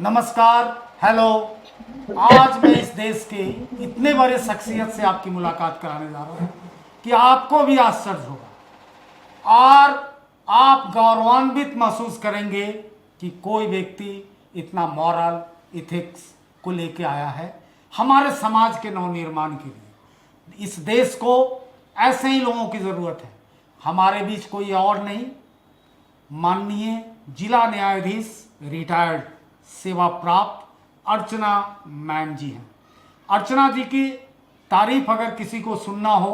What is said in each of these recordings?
नमस्कार, हेलो। आज मैं इस देश के इतने बड़े शख्सियत से आपकी मुलाकात कराने जा रहा हूँ कि आपको भी आश्चर्य होगा और आप गौरवान्वित महसूस करेंगे कि कोई व्यक्ति इतना मॉरल इथिक्स को लेके आया है हमारे समाज के नवनिर्माण के लिए। इस देश को ऐसे ही लोगों की ज़रूरत है। हमारे बीच कोई और नहीं, माननीय जिला न्यायाधीश रिटायर्ड सेवा प्राप्त अर्चना मैम जी हैं। अर्चना जी की तारीफ अगर किसी को सुनना हो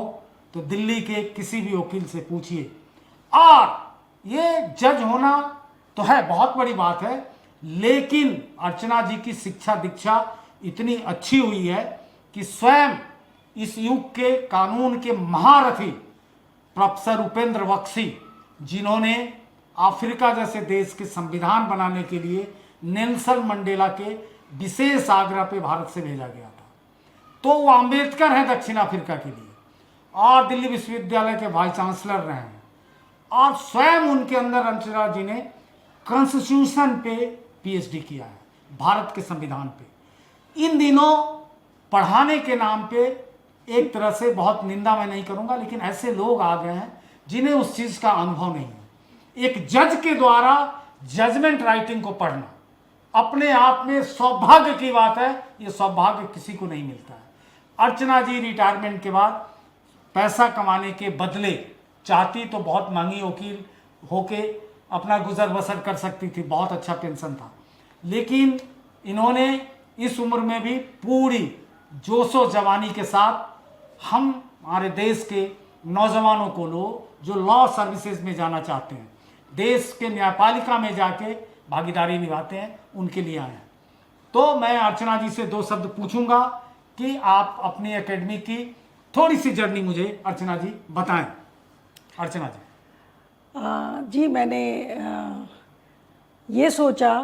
तो दिल्ली के किसी भी वकील से पूछिए। और ये जज होना तो है, बहुत बड़ी बात है, लेकिन अर्चना जी की शिक्षा दीक्षा इतनी अच्छी हुई है कि स्वयं इस युग के कानून के महारथी प्रोफेसर उपेंद्र बख्शी, जिन्होंने अफ्रीका जैसे देश के संविधान बनाने के लिए नेल्सन मंडेला के विशेष आग्रह पे भारत से भेजा गया था, तो वो अम्बेडकर हैं दक्षिण अफ्रीका के लिए और दिल्ली विश्वविद्यालय के वाइस चांसलर रहे हैं। और स्वयं उनके अंदर अर्चना जी ने कॉन्स्टिट्यूशन पे पीएचडी किया है, भारत के संविधान पे। इन दिनों पढ़ाने के नाम पे एक तरह से, बहुत निंदा मैं नहीं करूंगा, लेकिन ऐसे लोग आ गए हैं जिन्हें उस चीज़ का अनुभव नहीं है। एक जज के द्वारा जजमेंट राइटिंग को पढ़ना अपने आप में सौभाग्य की बात है। ये सौभाग्य किसी को नहीं मिलता है। अर्चना जी रिटायरमेंट के बाद पैसा कमाने के बदले चाहती तो बहुत महंगी वकील होके अपना गुजर बसर कर सकती थी, बहुत अच्छा पेंशन था, लेकिन इन्होंने इस उम्र में भी पूरी जोशो जवानी के साथ हमारे देश के नौजवानों को जो लॉ सर्विसेज में जाना चाहते हैं, देश के न्यायपालिका में जाके भागीदारी निभाते हैं, उनके लिए आए हैं। तो मैं अर्चना जी से दो शब्द पूछूंगा कि आप अपनी एकेडमी की थोड़ी सी जर्नी मुझे अर्चना जी बताएं। अर्चना जी। जी, मैंने ये सोचा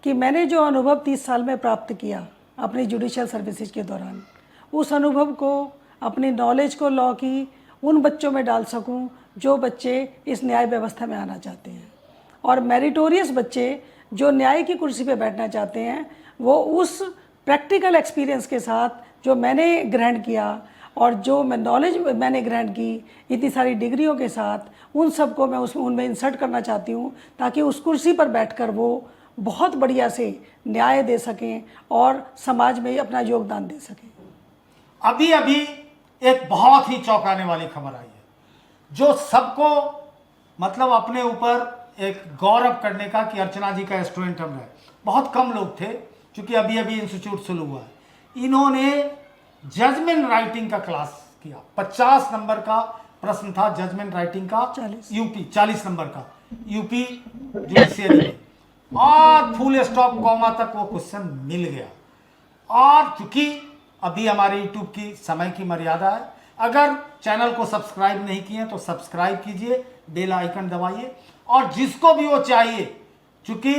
कि मैंने जो अनुभव 30 साल में प्राप्त किया अपनी जुडिशियल सर्विसेज के दौरान, उस अनुभव को, अपनी नॉलेज को लॉ की उन बच्चों में डाल सकूं जो बच्चे इस न्याय व्यवस्था में आना चाहते हैं, और मेरिटोरियस बच्चे जो न्याय की कुर्सी पे बैठना चाहते हैं, वो उस प्रैक्टिकल एक्सपीरियंस के साथ जो मैंने ग्रहण किया और जो मैं नॉलेज मैंने ग्रहण की इतनी सारी डिग्रियों के साथ, उन सबको मैं उनमें इंसर्ट करना चाहती हूँ, ताकि उस कुर्सी पर बैठकर वो बहुत बढ़िया से न्याय दे सकें और समाज में अपना योगदान दे सकें। अभी अभी एक बहुत ही चौंकाने वाली खबर आई है, जो सबको मतलब अपने ऊपर एक गौरव करने का कि अर्चना जी का स्टूडेंट हम रहे। बहुत कम लोग थे, क्योंकि अभी अभी इंस्टीट्यूट शुरू हुआ है। इन्होंने जजमेंट राइटिंग का क्लास किया। 50 नंबर का प्रश्न था जजमेंट राइटिंग का, यूपी 40 नंबर का यूपी जुडिशियरी में, और फुल स्टॉप कॉमा तक वो क्वेश्चन मिल गया। और चूंकि अभी हमारे यूट्यूब की समय की मर्यादा है, अगर चैनल को सब्सक्राइब नहीं किए तो सब्सक्राइब कीजिए, बेल आइकन दबाइए, और जिसको भी वो चाहिए, चूंकि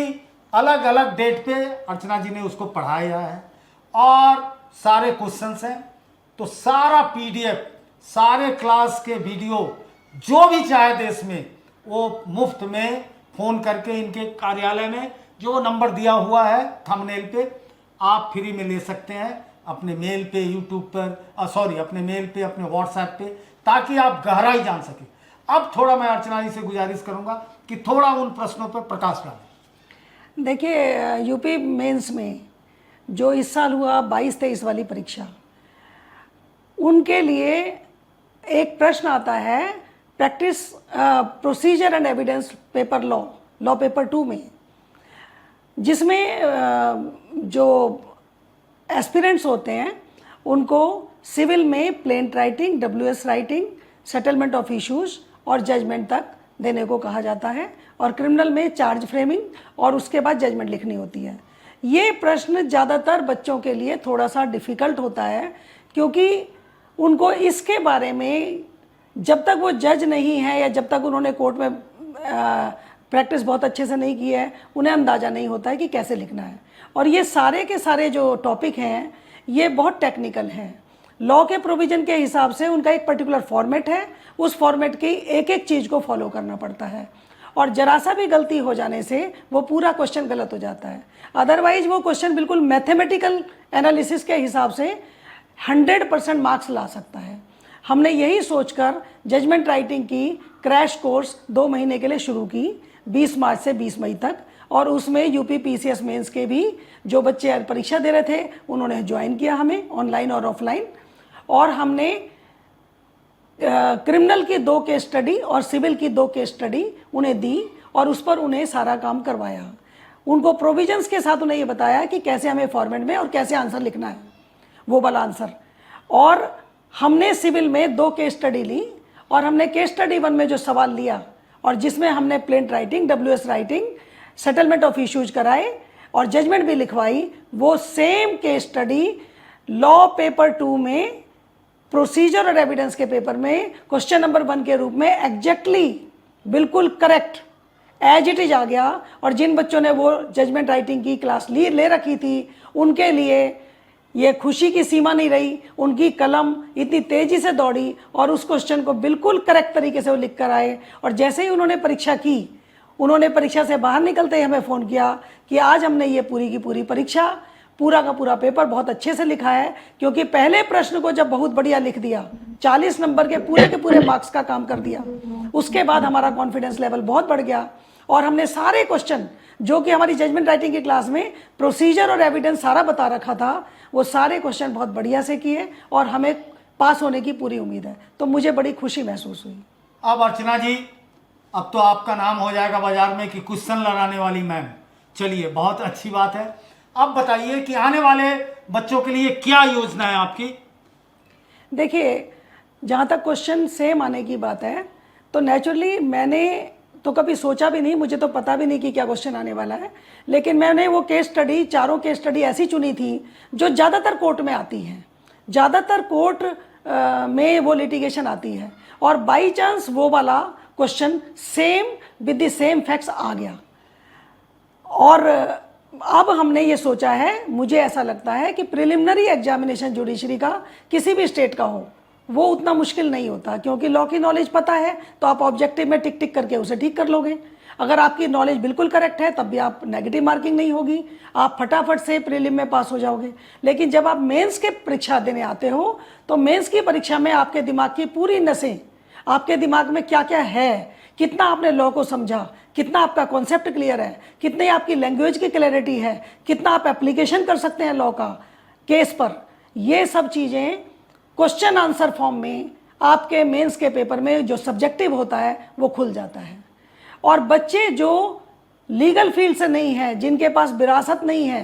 अलग अलग डेट पे अर्चना जी ने उसको पढ़ाया है और सारे क्वेश्चंस हैं, तो सारा पीडीएफ, सारे क्लास के वीडियो जो भी चाहे देश में, वो मुफ्त में फ़ोन करके इनके कार्यालय में जो नंबर दिया हुआ है थंबनेल पे, आप फ्री में ले सकते हैं अपने मेल पे, यूट्यूब पर, अपने मेल पे, अपने व्हाट्सएप पे, ताकि आप गहराई जान सकें। अब थोड़ा मैं अर्चना जी से गुजारिश करूंगा कि थोड़ा उन प्रश्नों पर प्रकाश डालें। देखिए, यूपी मेंस में जो इस साल हुआ 22-23 वाली परीक्षा, उनके लिए एक प्रश्न आता है practice procedure and evidence paper law paper 2 में, जिसमें जो एस्पिरेंट्स होते हैं उनको सिविल में plaint writing, WS writing, settlement of issues और जजमेंट तक देने को कहा जाता है, और क्रिमिनल में चार्ज फ्रेमिंग और उसके बाद जजमेंट लिखनी होती है। ये प्रश्न ज़्यादातर बच्चों के लिए थोड़ा सा डिफ़िकल्ट होता है, क्योंकि उनको इसके बारे में जब तक वो जज नहीं है या जब तक उन्होंने कोर्ट में प्रैक्टिस बहुत अच्छे से नहीं की है, उन्हें अंदाज़ा नहीं होता है कि कैसे लिखना है। और ये सारे के सारे जो टॉपिक हैं ये बहुत टेक्निकल हैं। लॉ के प्रोविज़न के हिसाब से उनका एक पर्टिकुलर फॉर्मेट है, उस फॉर्मेट की एक एक चीज़ को फॉलो करना पड़ता है। और जरा सा भी गलती हो जाने से वो पूरा क्वेश्चन गलत हो जाता है। अदरवाइज वो क्वेश्चन बिल्कुल मैथमेटिकल एनालिसिस के हिसाब से 100% मार्क्स ला सकता है। हमने यही सोचकर जजमेंट राइटिंग की क्रैश कोर्स 2 महीने के लिए शुरू की, 20 मार्च से 20 मई तक, और उसमें यूपी पीसीएस मेंस के भी जो बच्चे परीक्षा दे रहे थे उन्होंने ज्वाइन किया हमें, ऑनलाइन और ऑफलाइन। और हमने क्रिमिनल की 2 केस स्टडी और सिविल की 2 केस स्टडी उन्हें दी और उस पर उन्हें सारा काम करवाया। उनको प्रोविजंस के साथ उन्हें ये बताया कि कैसे हमें फॉर्मेट में और कैसे आंसर लिखना है, वो वाला आंसर। और हमने सिविल में 2 केस स्टडी ली और हमने केस स्टडी 1 में जो सवाल लिया और जिसमें हमने plaint writing, WS writing, settlement of issues कराए और जजमेंट भी लिखवाई, वो same case study law paper 2 में, प्रोसीजर और एविडेंस के पेपर में क्वेश्चन नंबर 1 के रूप में एग्जैक्टली बिल्कुल करेक्ट एज इट इज आ गया। और जिन बच्चों ने वो जजमेंट राइटिंग की क्लास ले रखी थी उनके लिए ये खुशी की सीमा नहीं रही, उनकी कलम इतनी तेजी से दौड़ी और उस क्वेश्चन को बिल्कुल करेक्ट तरीके से वो लिख कर आए। और जैसे ही उन्होंने परीक्षा की, उन्होंने परीक्षा से बाहर निकलते ही हमें फ़ोन किया कि आज हमने ये पूरी की पूरी परीक्षा, पूरा का पूरा पेपर बहुत अच्छे से लिखा है, क्योंकि पहले प्रश्न को जब बहुत बढ़िया लिख दिया, 40 नंबर के पूरे मार्क्स का काम कर दिया, उसके बाद हमारा कॉन्फिडेंस लेवल बहुत बढ़ गया और हमने सारे क्वेश्चन जो कि हमारी जजमेंट राइटिंग की क्लास में प्रोसीजर और एविडेंस सारा बता रखा था, वो सारे क्वेश्चन बहुत बढ़िया से किए और हमें पास होने की पूरी उम्मीद है। तो मुझे बड़ी खुशी महसूस हुई। अब अर्चना जी, अब तो आपका नाम हो जाएगा बाजार में कि क्वेश्चन लड़ाने वाली मैम। चलिए, बहुत अच्छी बात है। अब बताइए कि आने वाले बच्चों के लिए क्या योजना है आपकी? देखिए, जहाँ तक क्वेश्चन सेम आने की बात है तो नेचुरली मैंने तो कभी सोचा भी नहीं, मुझे तो पता भी नहीं कि क्या क्वेश्चन आने वाला है, लेकिन मैंने वो केस स्टडी, चारों केस स्टडी ऐसी चुनी थी जो ज़्यादातर कोर्ट में आती हैं, ज़्यादातर कोर्ट में वो लिटिगेशन आती है, और बाई चांस वो वाला question same with the same facts आ गया। और अब हमने ये सोचा है, मुझे ऐसा लगता है कि प्रिलिमिनरी एग्जामिनेशन जुडिशरी का किसी भी स्टेट का हो वो उतना मुश्किल नहीं होता, क्योंकि लॉ की नॉलेज पता है तो आप ऑब्जेक्टिव में टिक टिक करके उसे ठीक कर लोगे। अगर आपकी नॉलेज बिल्कुल करेक्ट है तब भी आप नेगेटिव मार्किंग नहीं होगी, आप फटाफट से प्रीलिम में पास हो जाओगे। लेकिन जब आप मेंस के परीक्षा देने आते हो तो मेंस की परीक्षा में आपके दिमाग की पूरी नसें, आपके दिमाग में क्या क्या है, कितना आपने लॉ को समझा, कितना आपका कॉन्सेप्ट क्लियर है, कितनी आपकी लैंग्वेज की क्लैरिटी है, कितना आप एप्लीकेशन कर सकते हैं लॉ का केस पर, ये सब चीज़ें क्वेश्चन आंसर फॉर्म में आपके मेंस के पेपर में जो सब्जेक्टिव होता है वो खुल जाता है। और बच्चे जो लीगल फील्ड से नहीं हैं, जिनके पास विरासत नहीं है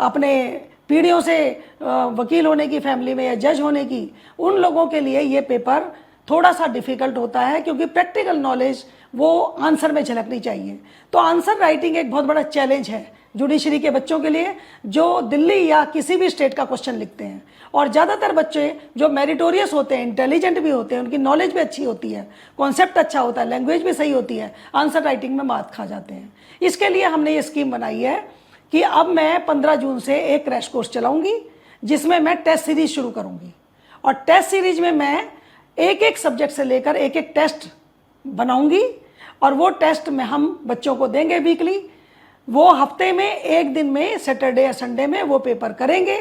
अपने पीढ़ियों से वकील होने की फैमिली में या जज होने की, उन लोगों के लिए ये पेपर थोड़ा सा डिफ़िकल्ट होता है, क्योंकि प्रैक्टिकल नॉलेज वो आंसर में झलकनी चाहिए। तो आंसर राइटिंग एक बहुत बड़ा चैलेंज है जुडिशरी के बच्चों के लिए जो दिल्ली या किसी भी स्टेट का क्वेश्चन लिखते हैं। और ज़्यादातर बच्चे जो मेरिटोरियस होते हैं, इंटेलिजेंट भी होते हैं, उनकी नॉलेज भी अच्छी होती है, कॉन्सेप्ट अच्छा होता है, लैंग्वेज भी सही होती है, आंसर राइटिंग में मात खा जाते हैं। इसके लिए हमने ये स्कीम बनाई है कि अब मैं 15 जून से एक क्रैश कोर्स चलाऊँगी जिसमें मैं टेस्ट सीरीज शुरू करूँगी। और टेस्ट सीरीज में मैं एक एक सब्जेक्ट से लेकर एक एक टेस्ट बनाऊँगी और वो टेस्ट में हम बच्चों को देंगे वीकली। वो हफ्ते में एक दिन में, सैटरडे या संडे में वो पेपर करेंगे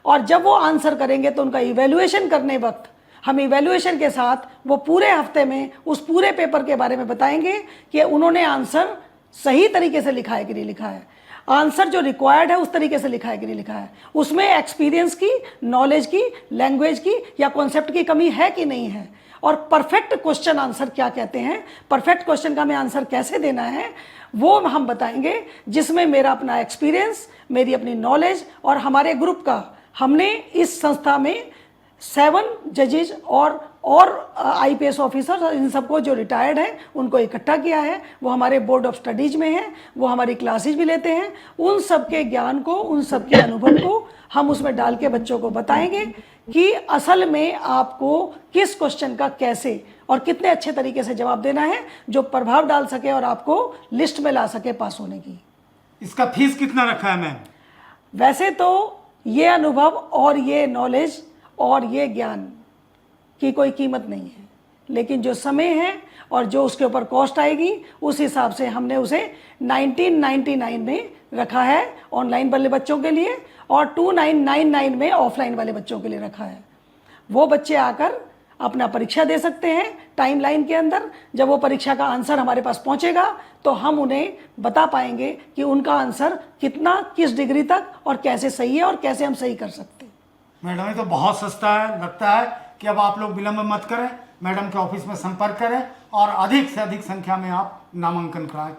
और जब वो आंसर करेंगे तो उनका इवैल्यूएशन करने वक्त हम इवैल्यूएशन के साथ वो पूरे हफ्ते में उस पूरे पेपर के बारे में बताएंगे कि उन्होंने आंसर सही तरीके से लिखा है कि नहीं लिखा है, आंसर जो रिक्वायर्ड है उस तरीके से लिखा है कि नहीं लिखा है, उसमें एक्सपीरियंस की, नॉलेज की, लैंग्वेज की या कॉन्सेप्ट की कमी है कि नहीं है, और परफेक्ट क्वेश्चन आंसर क्या कहते हैं, परफेक्ट क्वेश्चन का हमें आंसर कैसे देना है वो हम बताएंगे, जिसमें मेरा अपना एक्सपीरियंस, मेरी अपनी नॉलेज और हमारे ग्रुप का, हमने इस संस्था में 7 जजेज और IPS ऑफिसर, इन सबको जो रिटायर्ड हैं उनको इकट्ठा किया है। वो हमारे बोर्ड ऑफ स्टडीज में हैं, वो हमारी क्लासेज भी लेते हैं। उन सबके ज्ञान को, उन सबके अनुभव को हम उसमें डाल के बच्चों को बताएंगे कि असल में आपको किस क्वेश्चन का कैसे और कितने अच्छे तरीके से जवाब देना है जो प्रभाव डाल सके और आपको लिस्ट में ला सके पास होने की। इसका फीस कितना रखा है मैम? वैसे तो ये अनुभव और ये नॉलेज और ये ज्ञान की कोई कीमत नहीं है, लेकिन जो समय है और जो उसके ऊपर कॉस्ट आएगी उस हिसाब से हमने उसे 1999 में रखा है ऑनलाइन वाले बच्चों के लिए और 2999 में ऑफलाइन वाले बच्चों के लिए रखा है। वो बच्चे आकर अपना परीक्षा दे सकते हैं टाइमलाइन के अंदर। जब वो परीक्षा का आंसर हमारे पास पहुंचेगा तो हम उन्हें बता पाएंगे कि उनका आंसर कितना, किस डिग्री तक और कैसे सही है और कैसे हम सही कर सकते हैं। मैडम ये तो बहुत सस्ता है। लगता है कि अब आप लोग विलंब मत करें, मैडम के ऑफिस में संपर्क करें और अधिक से अधिक संख्या में आप नामांकन कराएं।